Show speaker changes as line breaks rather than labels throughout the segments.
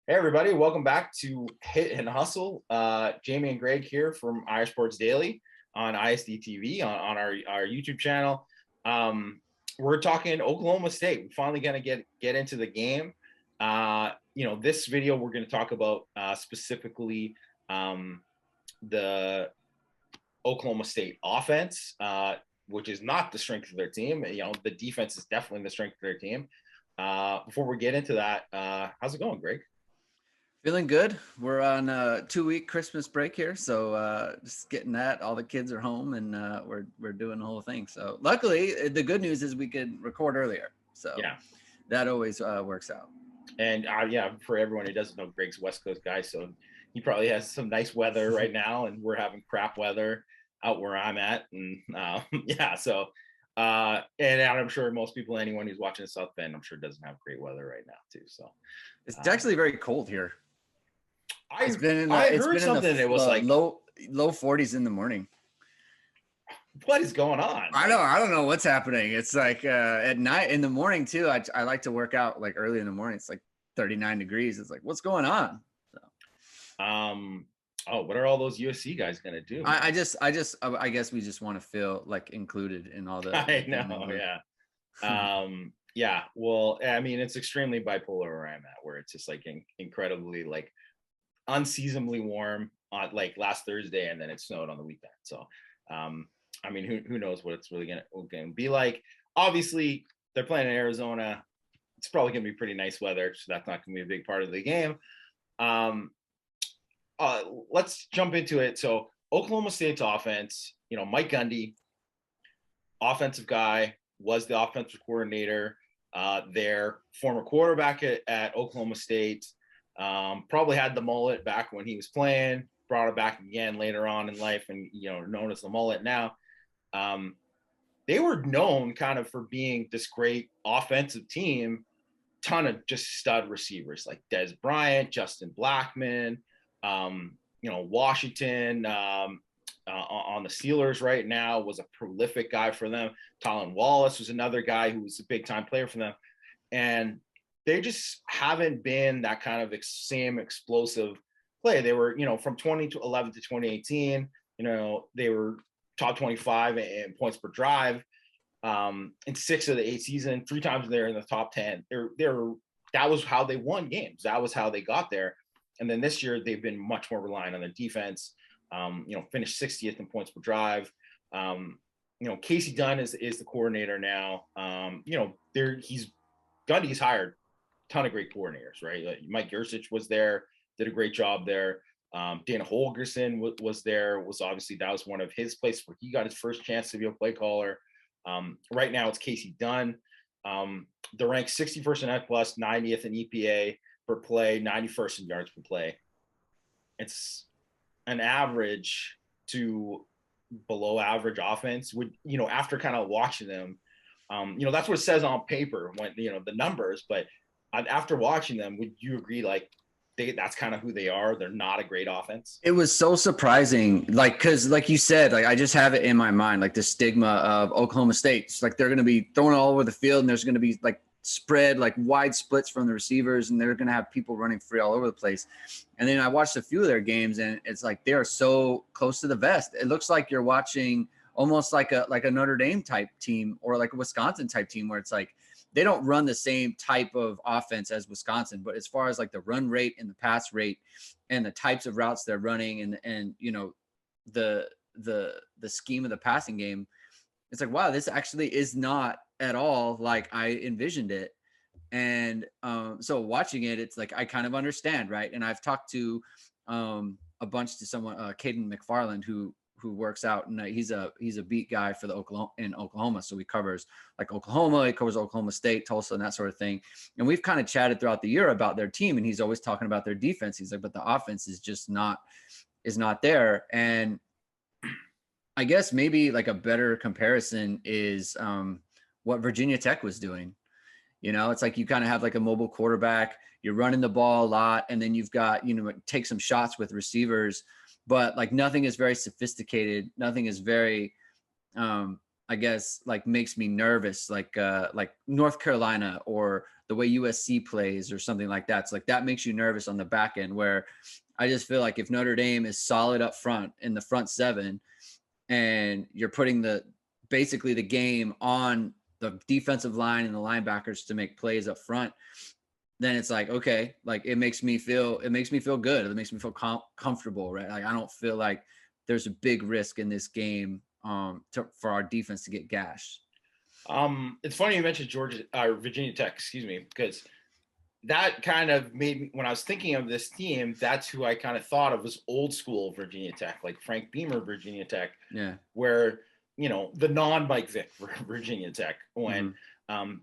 Hey everybody, welcome back to Hit and Hustle. Jamie and Greg here from Irish Sports Daily on ISD TV on our YouTube channel. We're talking Oklahoma State. We're finally going to get into the game. This video we're going to talk about specifically the Oklahoma State offense, which is not the strength of their team. The defense is definitely the strength of their team. Before we get into that, how's it going, Greg?
Feeling good. We're on a 2-week Christmas break here, so just getting that. All the kids are home, and we're doing the whole thing. So luckily, the good news is we could record earlier. So
yeah,
that always works out.
And for everyone who doesn't know, Greg's West Coast guy, so he probably has some nice weather right now, and we're having crap weather out where I'm at, and and I'm sure most people, anyone who's watching the South Bend, I'm sure doesn't have great weather right now too. So
it's actually very cold here.
I heard something. It was like
low 40s in the morning.
What is going on?
I don't know what's happening. It's like at night, in the morning too. I like to work out like early in the morning. It's like 39 degrees. It's like, what's going on?
So, what are all those USC guys gonna do?
I guess we just want to feel like included in all the.
I know, yeah. Well, I mean, it's extremely bipolar where I'm at, where it's just like incredibly like unseasonably warm on like last Thursday, and then it snowed on the weekend. So I mean, who knows what it's really gonna be like. Obviously they're playing in Arizona. It's probably gonna be pretty nice weather, so that's not gonna be a big part of the game. Let's jump into it. So Oklahoma State's offense, Mike Gundy, offensive guy, was the offensive coordinator, their former quarterback at Oklahoma State. Probably had the mullet back when he was playing, brought it back again later on in life, and known as the mullet now. They were known kind of for being this great offensive team, ton of just stud receivers like Des Bryant, Justin Blackmon, Washington on the Steelers right now was a prolific guy for them. Tylan Wallace was another guy who was a big time player for them, and they just haven't been that kind of same explosive play. They were, from 2011 to 2018, they were top 25 in points per drive in 6 of the 8 seasons. 3 times they're in the top 10. That was how they won games. That was how they got there. And then this year they've been much more reliant on their defense. Finished 60th in points per drive. Casey Dunn is the coordinator now. Gundy's hired ton of great coordinators, right? Like Mike Yursich was there, did a great job there. Dana Holgerson was there. That was one of his places where he got his first chance to be a play caller. Right now it's Casey Dunn. They're ranked 61st in Net Plus, 90th in EPA per play, 91st in yards per play. It's an average to below average offense. After kind of watching them, that's what it says on paper when the numbers, but after watching them, would you agree like that's kind of who they are? They're not a great offense.
It was so surprising, because like you said, like I just have it in my mind, like the stigma of Oklahoma State. It's like they're going to be thrown all over the field, and there's going to be like spread, like wide splits from the receivers, and they're going to have people running free all over the place. And then I watched a few of their games, and it's like they are so close to the vest. It looks like you're watching almost like a Notre Dame type team or like a Wisconsin type team, where it's like they don't run the same type of offense as Wisconsin, but as far as like the run rate and the pass rate and the types of routes they're running and the scheme of the passing game, it's like, wow, this actually is not at all like I envisioned it. And so watching it, it's like I kind of understand, right? And I've talked to a bunch to someone, Caden McFarland, who works out, and he's a beat guy for Oklahoma. So he covers like Oklahoma, he covers Oklahoma State, Tulsa, and that sort of thing. And we've kind of chatted throughout the year about their team, and he's always talking about their defense. He's like, but the offense is just not there. And I guess maybe like a better comparison is what Virginia Tech was doing. It's like you kind of have like a mobile quarterback, you're running the ball a lot, and then you've got, take some shots with receivers, but like nothing is very sophisticated. Nothing is very, I guess, like makes me nervous, like North Carolina or the way USC plays or something like that. It's like that makes you nervous on the back end, where I just feel like if Notre Dame is solid up front in the front seven, and you're putting basically the game on the defensive line and the linebackers to make plays up front, then it's like, okay, like it makes me feel good. It makes me feel comfortable, right? Like I don't feel like there's a big risk in this game for our defense to get gashed.
It's funny you mentioned Virginia Tech, excuse me, because that kind of made me, when I was thinking of this team, that's who I kind of thought of as old school Virginia Tech, like Frank Beamer Virginia Tech,
Yeah,
where, you know, the non-Mike Vick Virginia Tech, when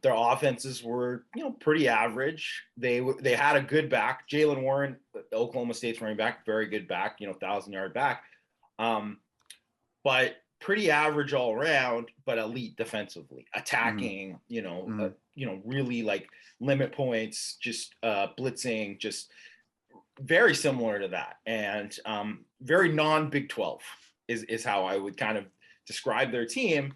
their offenses were, you know, pretty average. They had a good back. Jalen Warren, Oklahoma State's running back, very good back, you know, 1,000-yard back. But pretty average all around, but elite defensively, attacking, you know, really like limit points, just blitzing, just very similar to that. And very non-Big 12 is how I would kind of describe their team,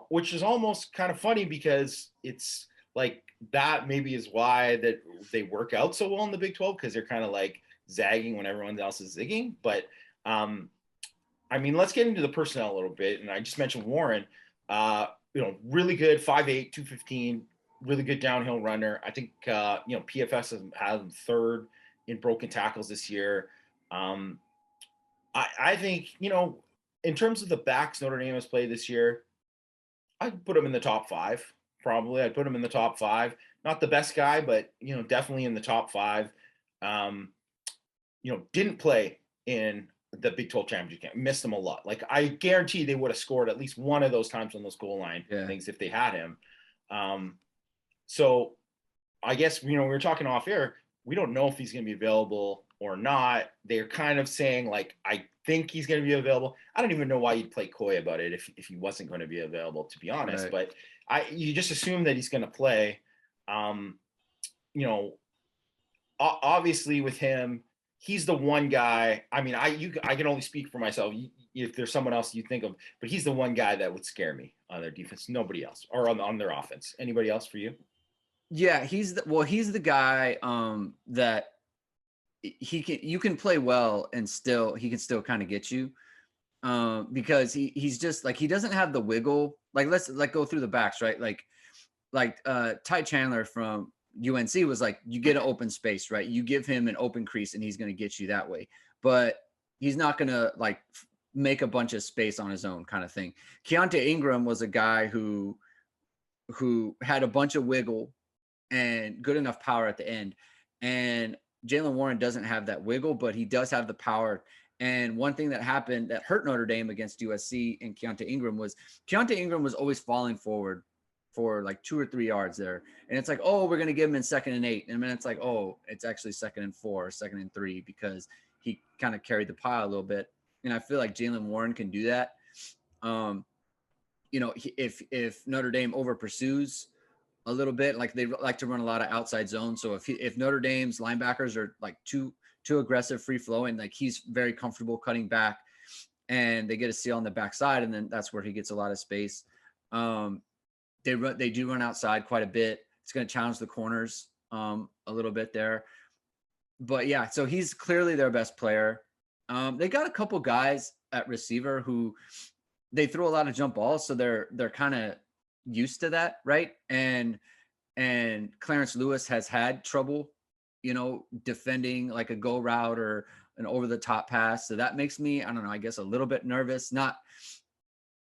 which is almost kind of funny because it's like that maybe is why that they work out so well in the Big 12, because they're kind of like zagging when everyone else is zigging. But I mean, let's get into the personnel a little bit. And I just mentioned Warren, you know, really good, 5'8", 215, really good downhill runner. I think, you know, PFS has him third in broken tackles this year. I think, you know, in terms of the backs Notre Dame has played this year, I'd put him in the top 5, probably. I'd put him in the top 5. Not the best guy, but, you know, definitely in the top 5. You know, didn't play in the Big 12 championship game, missed him a lot. Like I guarantee they would have scored at least one of those times on those goal line things if they had him. So I guess, you know, we were talking off air. We don't know if he's going to be available or not. They're kind of saying like, I think he's going to be available. I don't even know why you'd play coy about it if he wasn't going to be available, to be honest.
Right.
But you just assume that he's going to play. You know, obviously with him, he's the one guy. I mean, I can only speak for myself. If there's someone else you think of, but he's the one guy that would scare me on their defense. Nobody else, or on their offense. Anybody else for you?
Yeah, he's the guy that you can play well and he can still kind of get you, because he's just like, he doesn't have the wiggle. Like let's go through the backs, right? Like Ty Chandler from UNC was like, you get an open space, right? You give him an open crease and he's going to get you that way. But he's not going to like make a bunch of space on his own, kind of thing. Keontae Ingram was a guy who had a bunch of wiggle and good enough power at the end. And Jalen Warren doesn't have that wiggle, but he does have the power. And one thing that happened that hurt Notre Dame against USC and Keontae Ingram was always falling forward for like 2 or 3 yards there. And it's like, oh, we're going to give him in 2nd and 8. And then it's like, oh, it's actually 2nd and 4, 2nd and 3, because he kind of carried the pile a little bit. And I feel like Jalen Warren can do that. You know, if Notre Dame over pursues a little bit, like they like to run a lot of outside zones. So if Notre Dame's linebackers are like too aggressive, free flowing, like he's very comfortable cutting back, and they get a seal on the backside, and then that's where he gets a lot of space. They do run outside quite a bit. It's going to challenge the corners a little bit there. But yeah, so he's clearly their best player. They got a couple guys at receiver who they throw a lot of jump balls, so they're kind of used to that, right? And Clarence Lewis has had trouble, you know, defending like a go route or an over the top pass. So that makes me, I don't know, I guess a little bit nervous. Not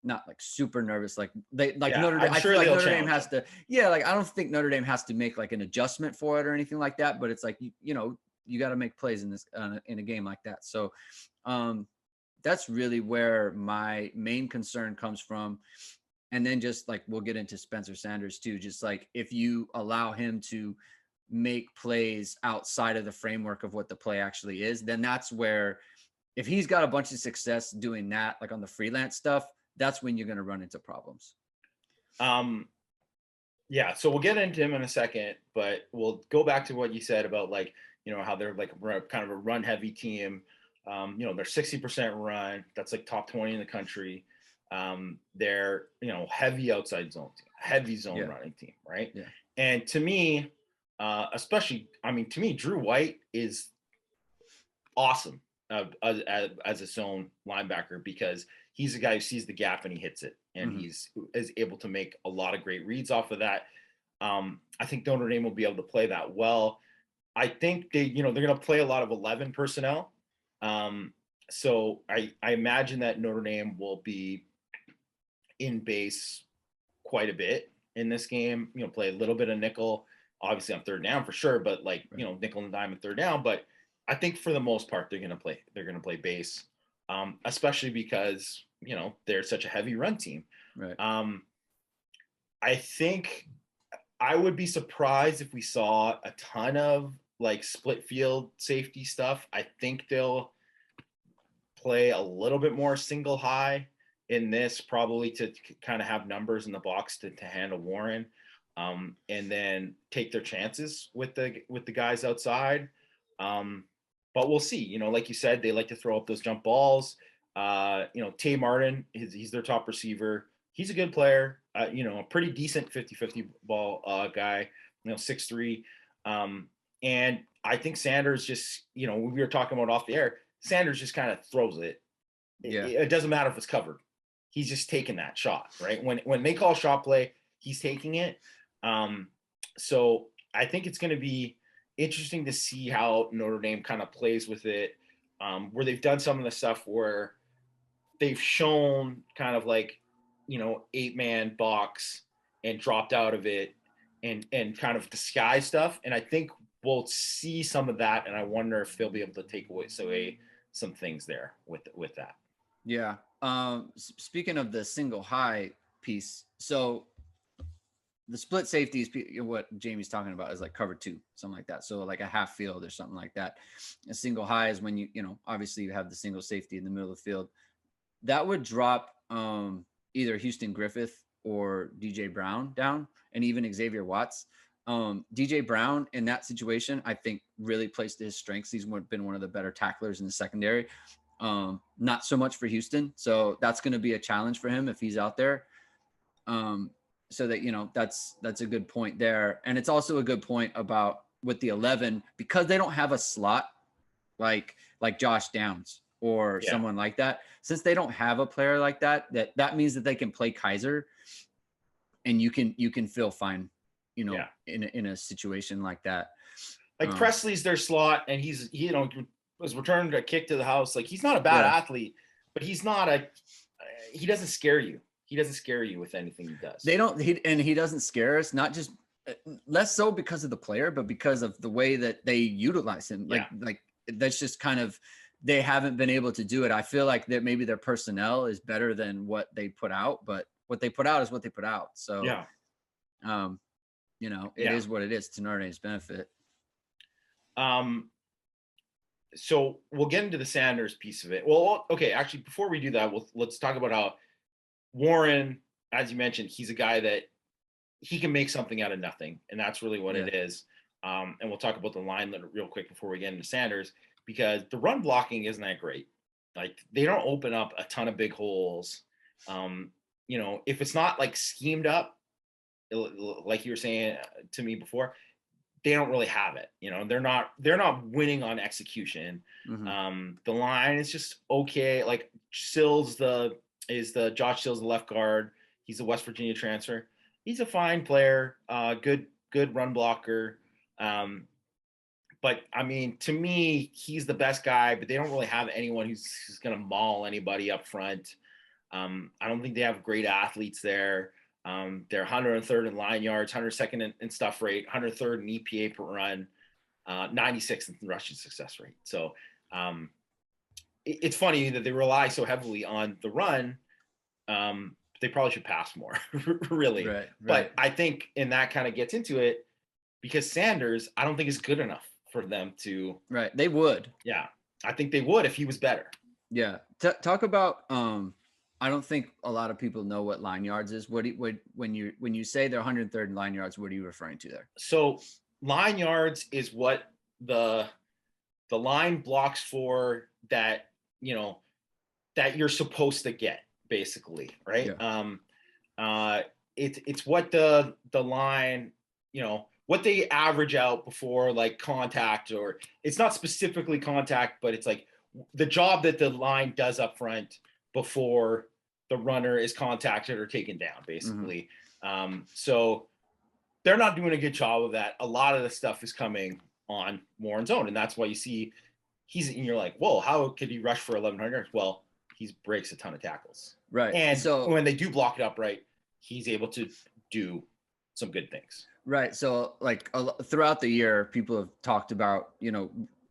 like super nervous. Like Notre Dame, I feel like Notre Dame has to, like I don't think Notre Dame has to make like an adjustment for it or anything like that. But it's like you know, you got to make plays in this in a game like that. So that's really where my main concern comes from. And then just like we'll get into Spencer Sanders too. Just like if you allow him to make plays outside of the framework of what the play actually is, then that's where, if he's got a bunch of success doing that, like on the freelance stuff, that's when you're going to run into problems.
Yeah, so we'll get into him in a second, but we'll go back to what you said about like, you know, how they're like kind of a run heavy team. You know, they're 60% run. That's like top 20 in the country. They're, heavy outside zone team, heavy zone running team, right?
Yeah.
And to me, to me, Drew White is awesome as a zone linebacker, because he's a guy who sees the gap and he hits it, and he's is able to make a lot of great reads off of that. I think Notre Dame will be able to play that well. I think they're going to play a lot of 11 personnel. So I imagine that Notre Dame will be in base quite a bit in this game, play a little bit of nickel, obviously on third down for sure, but nickel and dime and third down. But I think for the most part, they're going to play base, especially because, they're such a heavy run team.
Right.
I think I would be surprised if we saw a ton of split field safety stuff. I think they'll play a little bit more single high in this, probably to kind of have numbers in the box to handle Warren, and then take their chances with the guys outside. But we'll see. Like you said, they like to throw up those jump balls. Tay Martin, he's their top receiver. He's a good player. A pretty decent 50-50 ball guy. 6'3". And I think Sanders just, we were talking about off the air, Sanders just kind of throws it. It doesn't matter if it's covered. He's just taking that shot, right? When they call shot play, he's taking it. So I think it's going to be interesting to see how Notre Dame kind of plays with it, where they've done some of the stuff where they've shown kind of 8-man box and dropped out of it and kind of disguise stuff. And I think we'll see some of that. And I wonder if they'll be able to take away some things there with that.
Yeah. Speaking of the single high piece, so the split safety is what Jamie's talking about, is cover 2, something like that. So a half field or something like that. A single high is when obviously you have the single safety in the middle of the field. That would drop either Houston Griffith or DJ Brown down, and even Xavier Watts. DJ Brown in that situation, I think, really plays to his strengths. He's been one of the better tacklers in the secondary. Not so much for Houston. So that's going to be a challenge for him if he's out there. So that, that's a good point there. And it's also a good point about with the 11, because they don't have a slot like Josh Downs or someone like that. Since they don't have a player like that means that they can play Kaiser, and you can feel fine, in a situation like that.
Presley's their slot, and he's, was returned a kick to the house. He's not a bad athlete, but he's not he doesn't scare you. He doesn't scare you with anything he does.
He doesn't scare us, not just less so because of the player, but because of the way that they utilize him. That's just kind of, they haven't been able to do it. I feel like that maybe their personnel is better than what they put out, but what they put out is what they put out. So, it is what it is, to Notre Dame's benefit.
So we'll get into the Sanders piece of it. Well, okay, actually, before we do that, let's talk about how Warren, as you mentioned, he's a guy that he can make something out of nothing, and that's really what it is. And we'll talk about the line real quick before we get into Sanders, because the run blocking isn't that great. They don't open up a ton of big holes. If it's not schemed up, like you were saying to me before, they don't really have it. They're not winning on execution. The line is just okay. Josh Sills, the left guard. He's a West Virginia transfer. He's a fine player, good run blocker. But I mean, to me, he's the best guy, but they don't really have anyone who's going to maul anybody up front. I don't think they have great athletes there. They're 103rd in line yards, 102nd in stuff rate, 103rd in EPA per run, 96th in rushing success rate. So it's funny that they rely so heavily on the run. They probably should pass more, really.
Right.
But I think, and that kind of gets into it, because Sanders, I don't think is good enough for them to.
Right. They would.
Yeah. I think they would if he was better.
Yeah. Talk about, I don't think a lot of people know what line yards is. When you say they're 103rd in line yards, what are you referring to there?
So line yards is what the line blocks for that, that you're supposed to get. basically, right?
Yeah.
It's what the line, what they average out before like contact, or it's not specifically contact, but it's like the job that the line does up front before the runner is contacted or taken down, basically. So they're not doing a good job of that. A lot of the stuff is coming on Warren's own, and that's why you see and you're like, whoa, how could he rush for 1,100? Well, he breaks a ton of tackles,
Right.
and
so
when they do block it up right, he's able to do some good things.
Right. So like throughout the year, people have talked about,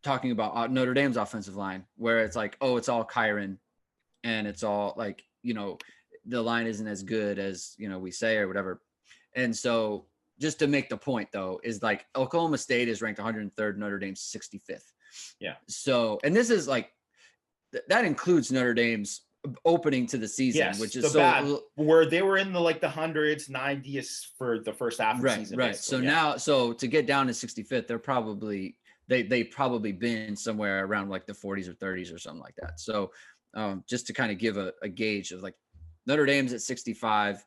talking about Notre Dame's offensive line, where it's like, oh, it's all Kyron, and it's all like, the line isn't as good as, we say or whatever. And so just to make the point though, is like Oklahoma State is ranked 103rd, Notre Dame's 65th.
Yeah.
So, and this is like, that includes Notre Dame's opening to the season,
yes,
which is
where they were in the like the hundreds, 90s for the first half of the season.
Right. So now, to get down to 65th, they're probably they probably been somewhere around like the 40s or 30s or something like that. So just to kind of give a gauge of like Notre Dame's at 65,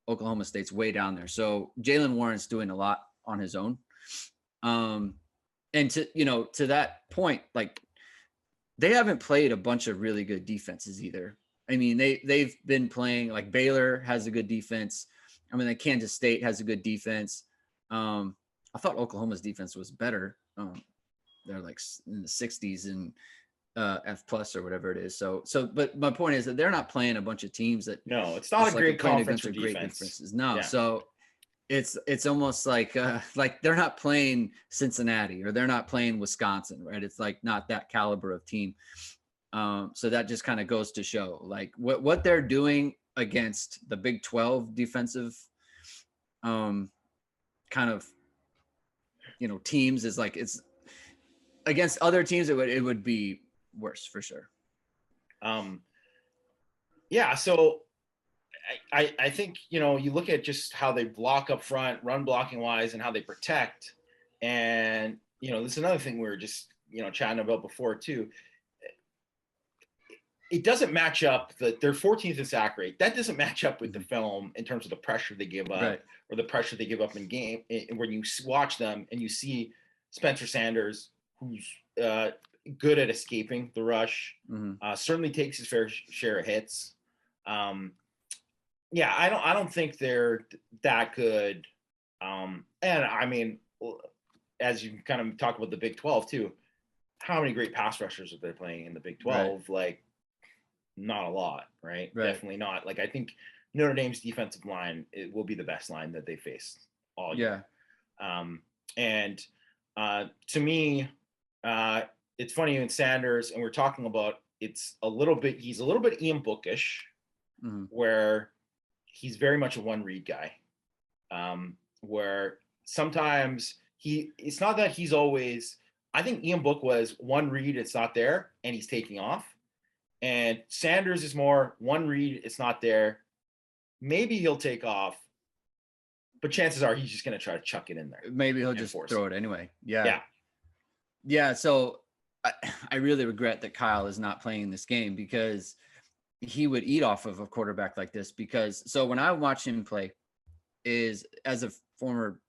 Oklahoma State's way down there. So Jaylen Warren's doing a lot on his own. And to that point, like they haven't played a bunch of really good defenses either. I mean, they've been playing like Baylor has a good defense. I mean, like Kansas State has a good defense. I thought Oklahoma's defense was better. They're like in the 60s and F plus or whatever it is. So, but my point is that they're not playing a bunch of teams that.
No, it's not a great conference for
great
defense.
Defenses. No, yeah. So it's almost like they're not playing Cincinnati or they're not playing Wisconsin, right? It's like not that caliber of team. So that just kind of goes to show like what they're doing against the Big 12 defensive kind of teams is like it's against other teams it would be worse for sure.
Yeah, so I think you look at just how they block up front, run blocking wise, and how they protect, and this is another thing we were just chatting about before too. It doesn't match up. Their 14th in sack rate, that doesn't match up with the film in terms of the pressure they give up, right, or the pressure they give up in game. And when you watch them and you see Spencer Sanders, who's good at escaping the rush, certainly takes his fair share of hits. Yeah, I don't think they're that good. And I mean, as you kind of talk about the Big 12 too, how many great pass rushers are they playing in the Big 12? Right. Like, not a lot, right? Definitely not. Like, I think Notre Dame's defensive line, it will be the best line that they face all year. And to me, it's funny in Sanders, and we're talking about he's a little bit Ian Bookish, where he's very much a one read guy, where sometimes it's not that he's always, I think Ian Book was one read, it's not there, and he's taking off. And Sanders is more one read, it's not there. Maybe he'll take off, but chances are he's just going to try to chuck it in there.
Maybe he'll just throw it anyway. Yeah. So I really regret that Kyle is not playing in this game because he would eat off of a quarterback like this. So when I watch him play, is as a former,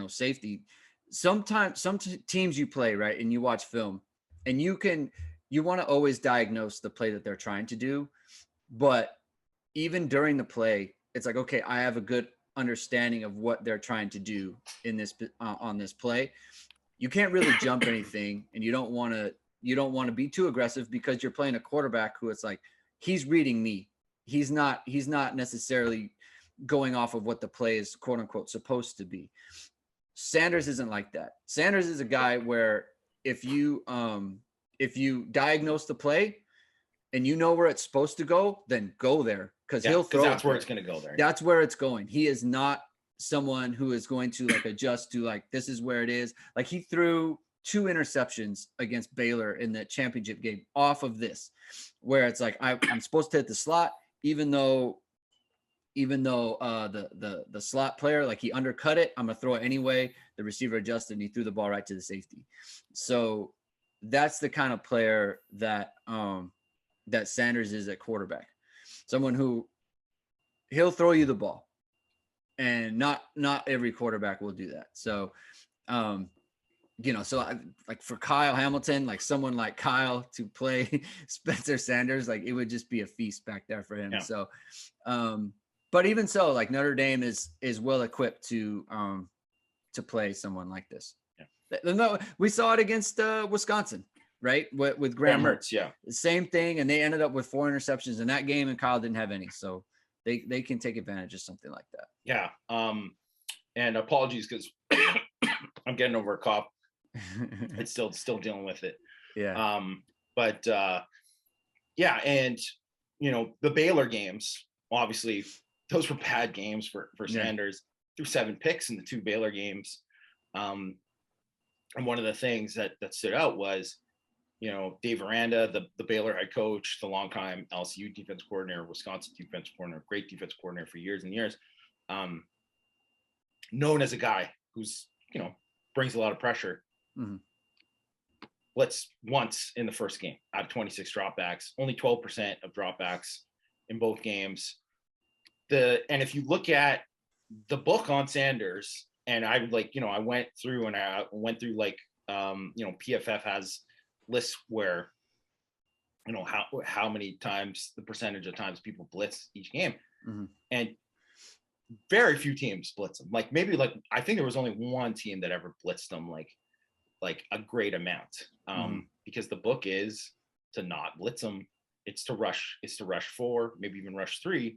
safety, sometimes some teams you play, right, and you watch film, and you want to always diagnose the play that they're trying to do, but even during the play, it's like, okay, I have a good understanding of what they're trying to do in this on this play. You can't really jump anything, and you don't want to be too aggressive because you're playing a quarterback who it's like he's reading me. He's not necessarily going off of what the play is quote unquote supposed to be. Sanders isn't like that. Sanders is a guy where if you diagnose the play and you know where it's supposed to go, then go there because he'll throw.
That's where it's going to go there.
That's where it's going. He is not someone who is going to like adjust to like, this is where it is. Like he threw 2 interceptions against Baylor in the championship game off of this, where it's like, I'm supposed to hit the slot, even though the slot player, like he undercut it, I'm going to throw it anyway. The receiver adjusted and he threw the ball right to the safety. So that's the kind of player that Sanders is at quarterback. someone who he'll throw you the ball, and not every quarterback will do that. So, so like for Kyle Hamilton, like someone like Kyle to play Spencer Sanders, like it would just be a feast back there for him.
Yeah.
So, but even so, like Notre Dame is well equipped to play someone like this. Yeah. No, we saw it against Wisconsin, right? With Graham Mertz.
Yeah.
Same thing. And they ended up with 4 interceptions in that game, and Kyle didn't have any. So they can take advantage of something like that.
Yeah. And apologies because I'm getting over a cough. It's still dealing with it.
Yeah.
But yeah, and the Baylor games, obviously those were bad games for Sanders. Threw 7 picks in the 2 Baylor games. And one of the things that stood out was, Dave Aranda, the Baylor head coach, the longtime LSU defense coordinator, Wisconsin defense coordinator, great defense coordinator for years and years, known as a guy who's, brings a lot of pressure.
Mm-hmm.
Blitz once in the first game out of 26 dropbacks, only 12% of dropbacks in both games. And if you look at the book on Sanders, and I went through like, PFF has lists where, how many times, the percentage of times people blitz each game.
Mm-hmm.
And very few teams blitz them. Like maybe I think there was only one team that ever blitzed them like a great amount. Because the book is to not blitz them. It's to rush 4, maybe even rush 3,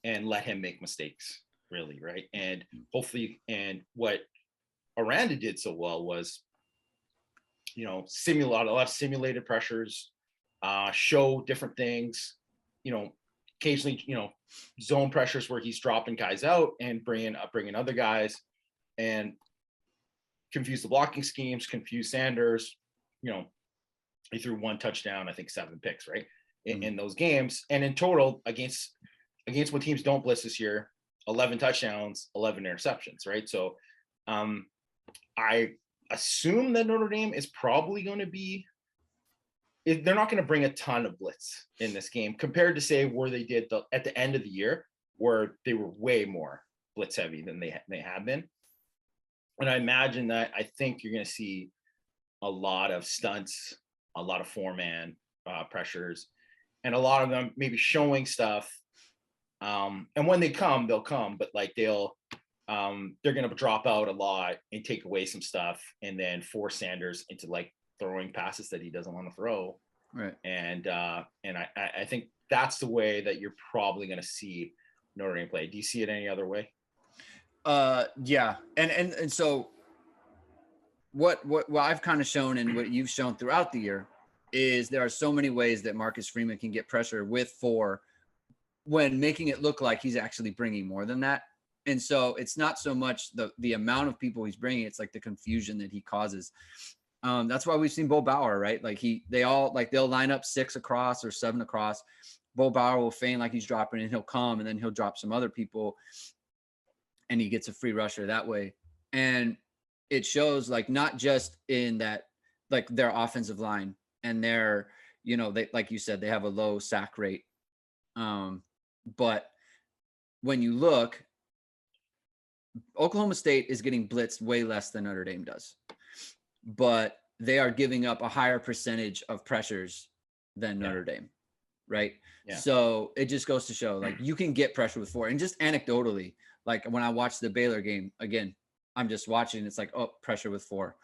and let him make mistakes, really, right? And hopefully, and what Aranda did so well was, simulate a lot of simulated pressures, show different things, occasionally, zone pressures where he's dropping guys out and bringing other guys, and confuse the blocking schemes, confuse Sanders. He threw 1 touchdown, I think 7 picks, right, in those games. And in total, against what teams don't blitz this year, 11 touchdowns, 11 interceptions, right? So I assume that Notre Dame is probably going to be, they're not going to bring a ton of blitz in this game compared to, say, where they did at the end of the year, where they were way more blitz heavy than they have been. And I imagine that I think you're going to see a lot of stunts, a lot of 4-man pressures, and a lot of them maybe showing stuff. And when they come, they'll come, but like they're going to drop out a lot and take away some stuff, and then force Sanders into like throwing passes that he doesn't want to throw.
Right.
And I think that's the way that you're probably going to see Notre Dame play. Do you see it any other way?
Yeah. And so what I've kind of shown, and what you've shown throughout the year, is there are so many ways that Marcus Freeman can get pressure with 4 when making it look like he's actually bringing more than that. And so it's not so much the amount of people he's bringing, it's like the confusion that he causes. That's why we've seen Bo Bauer, right? Like they'll line up 6 across or 7 across. Bo Bauer will feign like he's dropping, and he'll come, and then he'll drop some other people, and he gets a free rusher that way. And it shows, like, not just in that, like, their offensive line and their, they, like you said, they have a low sack rate. But when you look, Oklahoma State is getting blitzed way less than Notre Dame does, but they are giving up a higher percentage of pressures than Notre Dame. Right. Yeah. So it just goes to show, like, you can get pressure with 4. And just anecdotally, like when I watched the Baylor game, again, I'm just watching, it's like, oh, pressure with 4.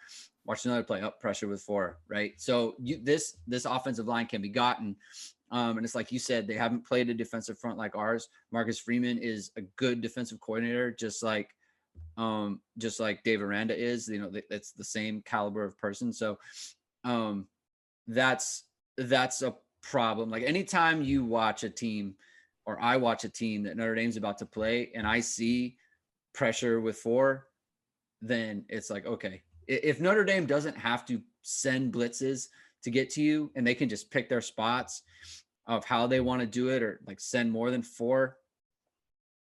Watch another play, up, pressure with 4. Right. So this offensive line can be gotten. And it's like you said, they haven't played a defensive front like ours. Marcus Freeman is a good defensive coordinator, just like Dave Aranda is. That's the same caliber of person. So that's a problem. Like, anytime you watch a team, or I watch a team that Notre Dame's about to play, and I see pressure with 4, then it's like, okay, if Notre Dame doesn't have to send blitzes to get to you, and they can just pick their spots of how they want to do it, or like send more than 4,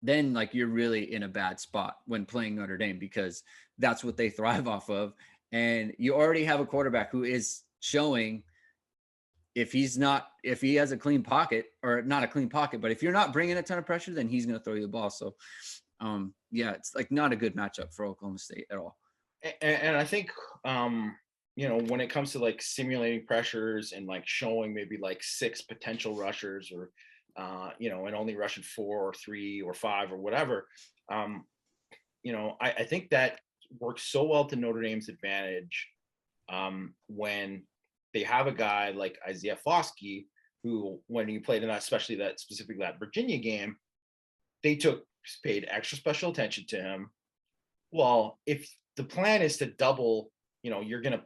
then like you're really in a bad spot when playing Notre Dame, because that's what they thrive off of. And you already have a quarterback who is showing if he has a clean pocket, or not a clean pocket, but if you're not bringing a ton of pressure, then he's going to throw you the ball. So, yeah, it's like not a good matchup for Oklahoma State at all.
And I think, when it comes to like simulating pressures and like showing maybe like 6 potential rushers, or, and only rushing 4 or 3 or 5 or whatever, I think that works so well to Notre Dame's advantage when they have a guy like Isaiah Foskey, who, when he played in that, specifically that Virginia game, they paid extra special attention to him. Well, if the plan is to double, you're going to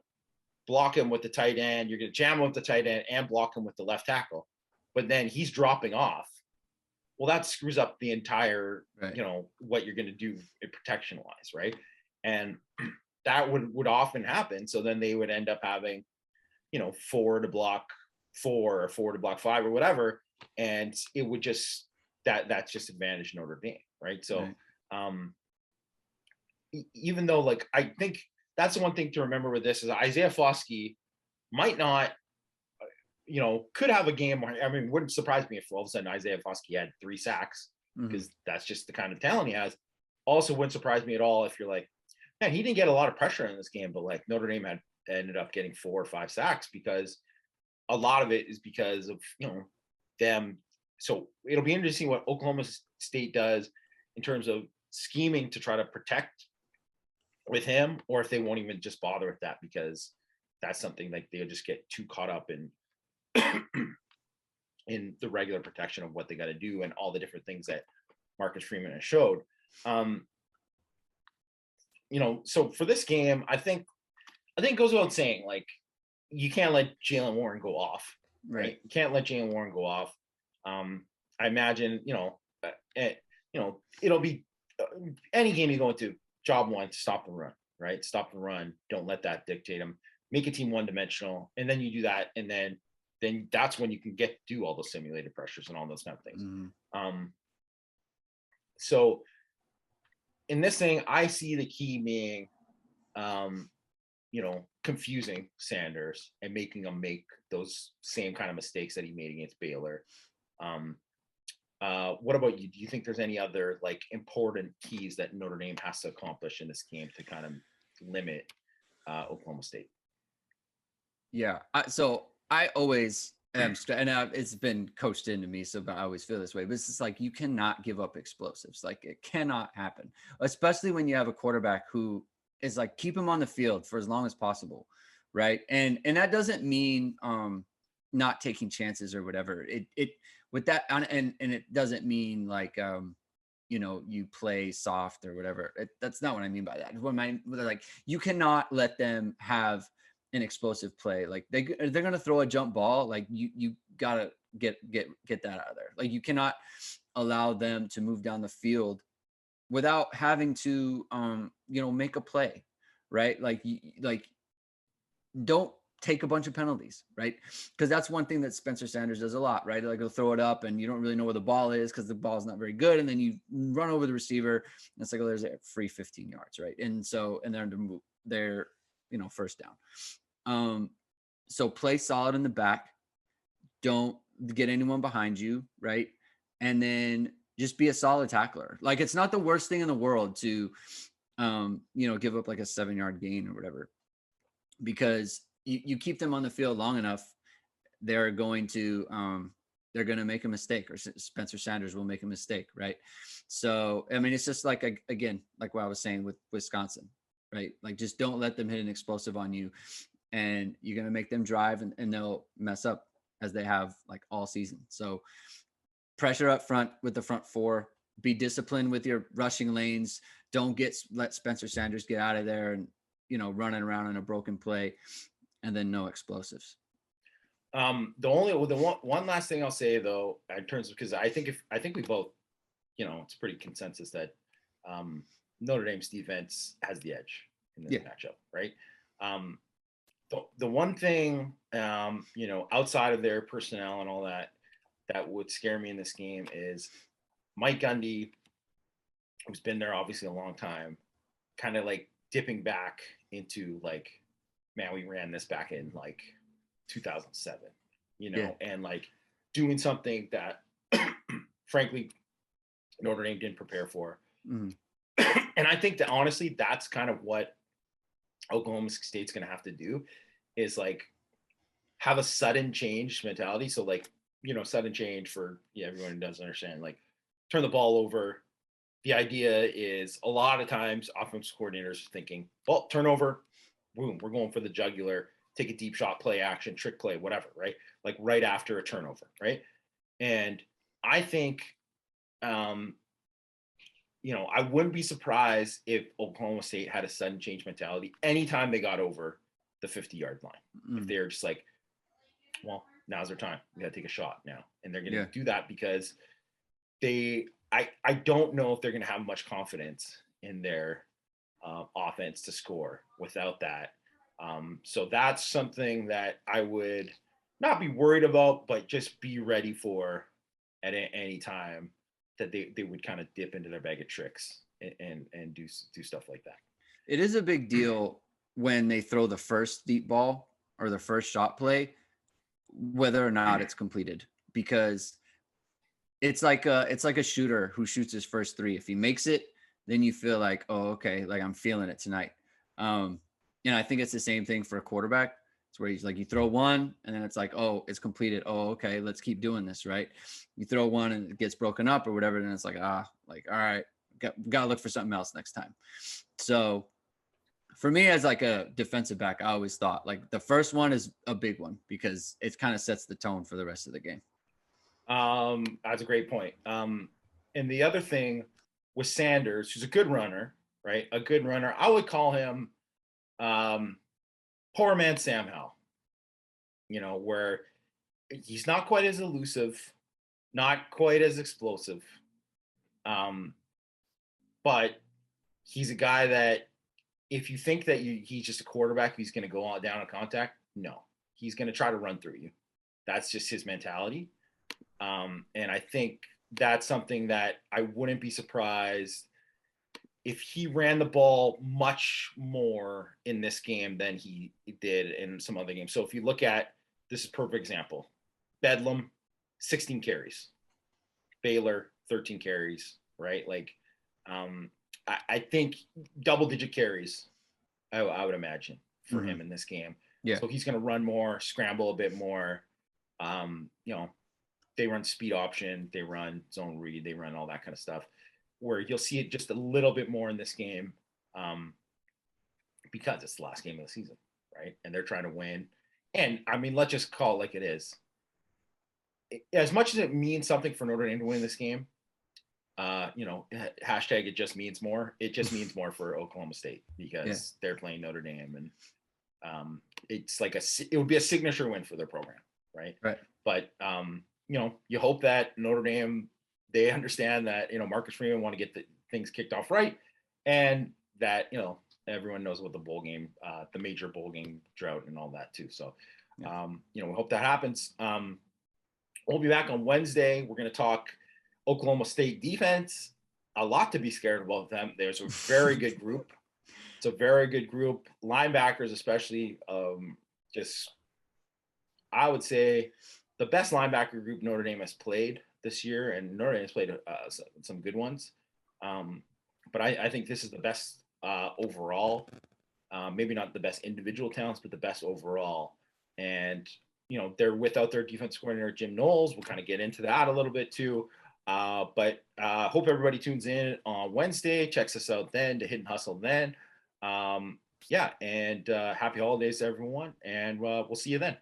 block him with the tight end, you're going to jam him with the tight end and block him with the left tackle, but then he's dropping off. Well, that screws up the entire,
right,
what you're going to do protection wise. Right. And that would often happen. So then they would end up having, 4 to block 4 or 4 to block 5 or whatever. And it would just, that's just advantage Notre Dame. Right. So, right. Even though, like, I think that's the one thing to remember with this is Isaiah Foskey might not, could have a game where, I mean, wouldn't surprise me if all of a sudden Isaiah Foskey had 3 sacks, because that's just the kind of talent he has. Also wouldn't surprise me at all if you're like, man, he didn't get a lot of pressure in this game, but like Notre Dame ended up getting 4 or 5 sacks, because a lot of it is because of, them. So it'll be interesting what Oklahoma State does in terms of scheming to try to protect with him, or if they won't even just bother with that, because that's something like they'll just get too caught up in in the regular protection of what they got to do and all the different things that Marcus Freeman has showed. So for this game, I think it goes without saying, like, you can't let Jaylen Warren go off, right? You can't let Jaylen Warren go off. I imagine, it'll be any game you go into, job one, to stop the run, right? Stop the run. Don't let that dictate them. Make a team one-dimensional, and then you do that, and then that's when you can do all those simulated pressures and all those kind of things. So in this thing, I see the key being, confusing Sanders and making him make those same kind of mistakes that he made against Baylor. What about you? Do you think there's any other like important keys that Notre Dame has to accomplish in this game to kind of limit Oklahoma State?
Yeah. So I always am, and it's been coached into me, so I always feel this way, but it's just like, you cannot give up explosives. Like, it cannot happen, especially when you have a quarterback who is like, keep him on the field for as long as possible. Right. And that doesn't mean not taking chances or whatever. It with that, and it doesn't mean like, you play soft or whatever. That's not what I mean by that. What I mean, like, you cannot let them have an explosive play. Like, they're going to throw a jump ball. Like, you gotta get that out of there. Like, you cannot allow them to move down the field without having to, make a play, right? Like, don't take a bunch of penalties, right? Because that's one thing that Spencer Sanders does a lot, right? Like, he'll throw it up and you don't really know where the ball is because the ball's not very good. And then you run over the receiver and it's like, oh, there's a free 15 yards, right? And they're first down. So play solid in the back. Don't get anyone behind you, right? And then just be a solid tackler. Like, it's not the worst thing in the world to, give up like a 7-yard gain or whatever, because you keep them on the field long enough, they're going to make a mistake, or Spencer Sanders will make a mistake, right? So, I mean, it's just like, again, like what I was saying with Wisconsin, right? Like, just don't let them hit an explosive on you, and you're going to make them drive and they'll mess up, as they have like all season. So pressure up front with the front 4, be disciplined with your rushing lanes. Don't let Spencer Sanders get out of there and, running around in a broken play, and then no explosives.
The one last thing I'll say though, in terms of, because I think we both, it's pretty consensus that Notre Dame's defense has the edge in this matchup, right? The one thing, outside of their personnel and all that would scare me in this game is Mike Gundy, who's been there obviously a long time, kind of like dipping back into like, man, we ran this back in like 2007, and like doing something that, frankly, Notre Dame didn't prepare for.
Mm-hmm.
And I think that honestly, that's kind of what Oklahoma State's going to have to do, is like have a sudden change mentality. So like, sudden change for everyone who doesn't understand, like turn the ball over. The idea is a lot of times offensive coordinators are thinking, well, turnover, boom, we're going for the jugular, take a deep shot, play action, trick play, whatever, right? Like right after a turnover, right? And I think, I wouldn't be surprised if Oklahoma State had a sudden change mentality anytime they got over the 50-yard line.
Mm.
If they're just like, well, now's their time. We got to take a shot now. And they're going to do that because I don't know if they're going to have much confidence in their offense to score without that. So that's something that I would not be worried about, but just be ready for at any time that they would kind of dip into their bag of tricks and do stuff like that.
It is a big deal when they throw the first deep ball or the first shot play, whether or not it's completed, because it's like a shooter who shoots his first three. If he makes it, then you feel like, oh, okay, like I'm feeling it tonight. I think it's the same thing for a quarterback. It's where he's like, you throw one and then it's like, oh, it's completed. Oh, okay, let's keep doing this, right? You throw one and it gets broken up or whatever, then it's like, all right, got to look for something else next time. So for me, as like a defensive back, I always thought like the first one is a big one because it kind of sets the tone for the rest of the game.
That's a great point. And the other thing with Sanders, who's a good runner, right? A good runner. I would call him poor man Sam Howell, where he's not quite as elusive, not quite as explosive. But he's a guy that if you think that he's just a quarterback, he's going to go down on contact. No, he's going to try to run through you. That's just his mentality. And I think that's something that I wouldn't be surprised if he ran the ball much more in this game than he did in some other games. So if you look at, this is a perfect example, Bedlam, 16 carries, Baylor, 13 carries, right? Like, I think double-digit carries, I would imagine, for him in this game.
Yeah.
So he's going to run more, scramble a bit more. They run speed option, they run zone read, they run all that kind of stuff, where you'll see it just a little bit more in this game because it's the last game of the season, right? And they're trying to win. And, I mean, let's just call it like it is. As much as it means something for Notre Dame to win this game, hashtag it just means more. It just means more for Oklahoma State because they're playing Notre Dame, and it's like it would be a signature win for their program, right?
Right.
But you hope that Notre Dame, they understand that Marcus Freeman want to get the things kicked off right, and that everyone knows what the bowl game, the major bowl game drought and all that too. So we hope that happens. We'll be back on Wednesday. We're going to talk Oklahoma State defense. A lot to be scared about them. There's a very good group. It's a very good group. Linebackers, especially, I would say the best linebacker group Notre Dame has played this year, and Notre Dame has played some good ones. But I think this is the best overall. Maybe not the best individual talents, but the best overall. And they're without their defense coordinator, Jim Knowles. We'll kind of get into that a little bit too. But hope everybody tunes in on Wednesday, checks us out then to Hit and Hustle then. And happy holidays to everyone, and we'll see you then.